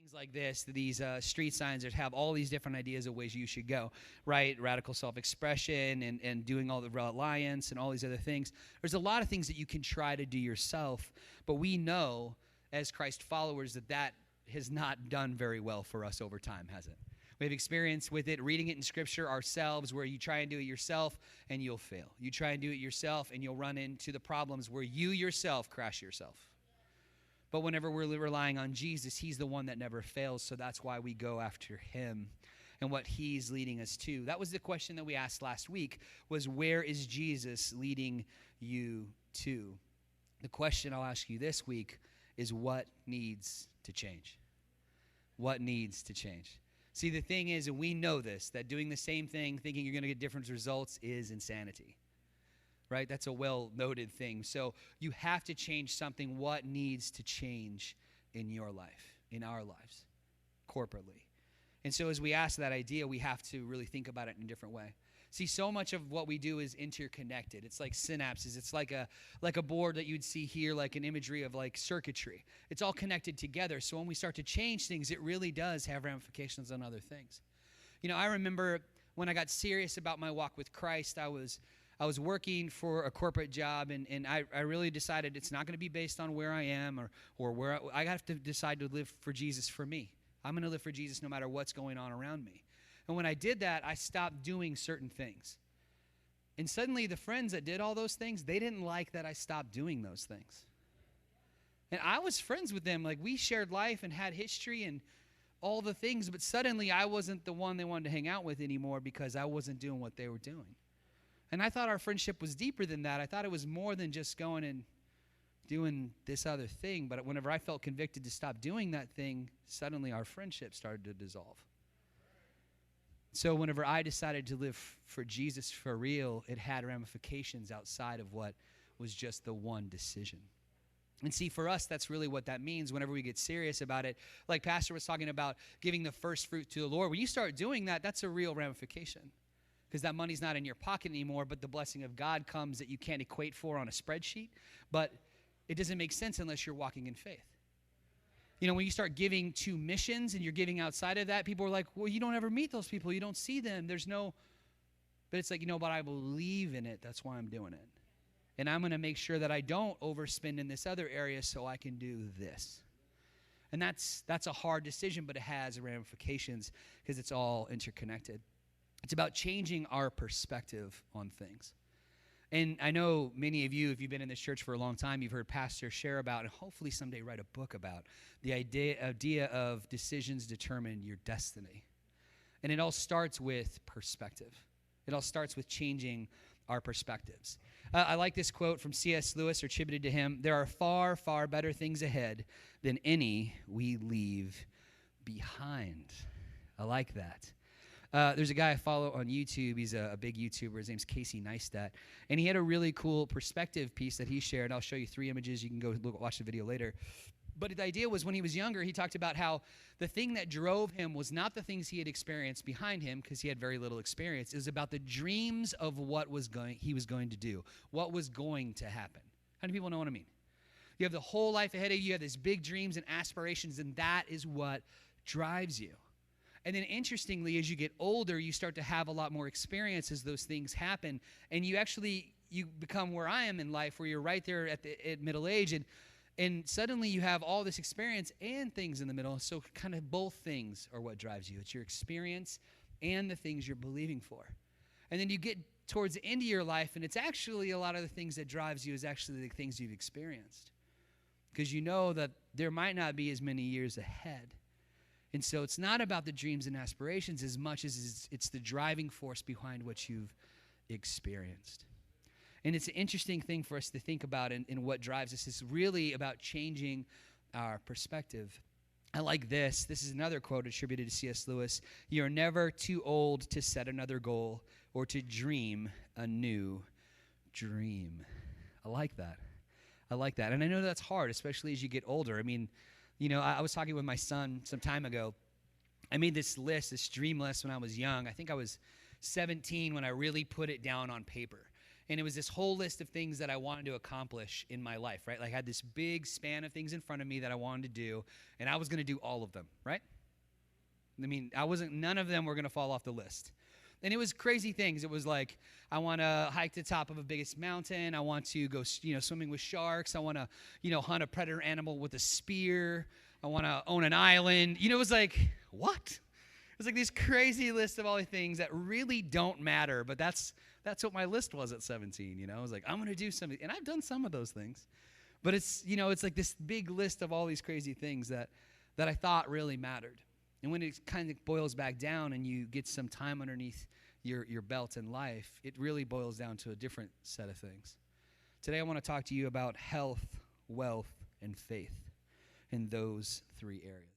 things like this, these street signs that have all these different ideas of ways you should go, right? Radical self-expression and doing all the reliance and all these other things. There's a lot of things that you can try to do yourself, but we know as Christ followers that has not done very well for us over time, has it? We have experience with it, reading it in Scripture ourselves, where you try and do it yourself and you'll fail. You try and do it yourself and you'll run into the problems where you yourself crash yourself. But whenever we're relying on Jesus, he's the one that never fails, so that's why we go after him and what he's leading us to. That was the question that we asked last week, was where is Jesus leading you to? The question I'll ask you this week is what needs to change? What needs to change? See, the thing is, and we know this, that doing the same thing, thinking you're going to get different results is insanity, right? That's a well-noted thing. So you have to change something. What needs to change in your life, in our lives, corporately? And so as we ask that idea, we have to really think about it in a different way. See, so much of what we do is interconnected. It's like synapses. It's like a board that you'd see here, like an imagery of like circuitry. It's all connected together. So when we start to change things, it really does have ramifications on other things. You know, I remember when I got serious about my walk with Christ, I was working for a corporate job, and I really decided it's not going to be based on where I am or where I have to decide to live for Jesus for me. I'm going to live for Jesus no matter what's going on around me. And when I did that, I stopped doing certain things. And suddenly the friends that did all those things, they didn't like that I stopped doing those things. And I was friends with them. Like, we shared life and had history and all the things, but suddenly I wasn't the one they wanted to hang out with anymore because I wasn't doing what they were doing. And I thought our friendship was deeper than that. I thought it was more than just going and doing this other thing. But whenever I felt convicted to stop doing that thing, suddenly our friendship started to dissolve. So whenever I decided to live for Jesus for real, it had ramifications outside of what was just the one decision. And see, for us, that's really what that means whenever we get serious about it. Like Pastor was talking about giving the first fruit to the Lord. When you start doing that, that's a real ramification, because that money's not in your pocket anymore, but the blessing of God comes that you can't equate for on a spreadsheet. But it doesn't make sense unless you're walking in faith. You know, when you start giving to missions and you're giving outside of that, people are like, well, you don't ever meet those people. You don't see them. But it's like, but I believe in it. That's why I'm doing it. And I'm going to make sure that I don't overspend in this other area so I can do this. And that's a hard decision, but it has ramifications because it's all interconnected. It's about changing our perspective on things. And I know many of you, if you've been in this church for a long time, you've heard pastors share about, and hopefully someday write a book about, the idea of decisions determine your destiny. And it all starts with perspective. It all starts with changing our perspectives. I like this quote from C.S. Lewis, attributed to him: "There are far, far better things ahead than any we leave behind." I like that. There's a guy I follow on YouTube. He's a big YouTuber. His name's Casey Neistat. And he had a really cool perspective piece that he shared. I'll show you 3 images. You can go watch the video later. But the idea was, when he was younger, he talked about how the thing that drove him was not the things he had experienced behind him, because he had very little experience. It was about the dreams of what he was going to do, what was going to happen. How many people know what I mean? You have the whole life ahead of you. You have these big dreams and aspirations, and that is what drives you. And then interestingly, as you get older, you start to have a lot more experience as those things happen. And you become where I am in life, where you're right there at middle age. And suddenly you have all this experience and things in the middle. So kind of both things are what drives you. It's your experience and the things you're believing for. And then you get towards the end of your life, and it's actually a lot of the things that drives you is actually the things you've experienced. Because you know that there might not be as many years ahead. And so it's not about the dreams and aspirations as much as it's the driving force behind what you've experienced. And it's an interesting thing for us to think about in what drives us. It's really about changing our perspective. I like this. This is another quote attributed to C.S. Lewis: "You are never too old to set another goal or to dream a new dream." I like that. And I know that's hard, especially as you get older. I mean, I was talking with my son some time ago. I made this dream list when I was young. I think I was 17 when I really put it down on paper. And it was this whole list of things that I wanted to accomplish in my life, right? Like I had this big span of things in front of me that I wanted to do, and I was going to do all of them, right? I mean, none of them were going to fall off the list. And it was crazy things. It was like, I want to hike to the top of a biggest mountain. I want to go, swimming with sharks. I want to, hunt a predator animal with a spear. I want to own an island. It was like, what? It was like this crazy list of all the things that really don't matter. But that's what my list was at 17. I was like, I'm going to do something. And I've done some of those things. But it's, it's like this big list of all these crazy things that I thought really mattered. And when it kind of boils back down and you get some time underneath your belt in life, it really boils down to a different set of things. Today I want to talk to you about health, wealth, and faith in those 3 areas.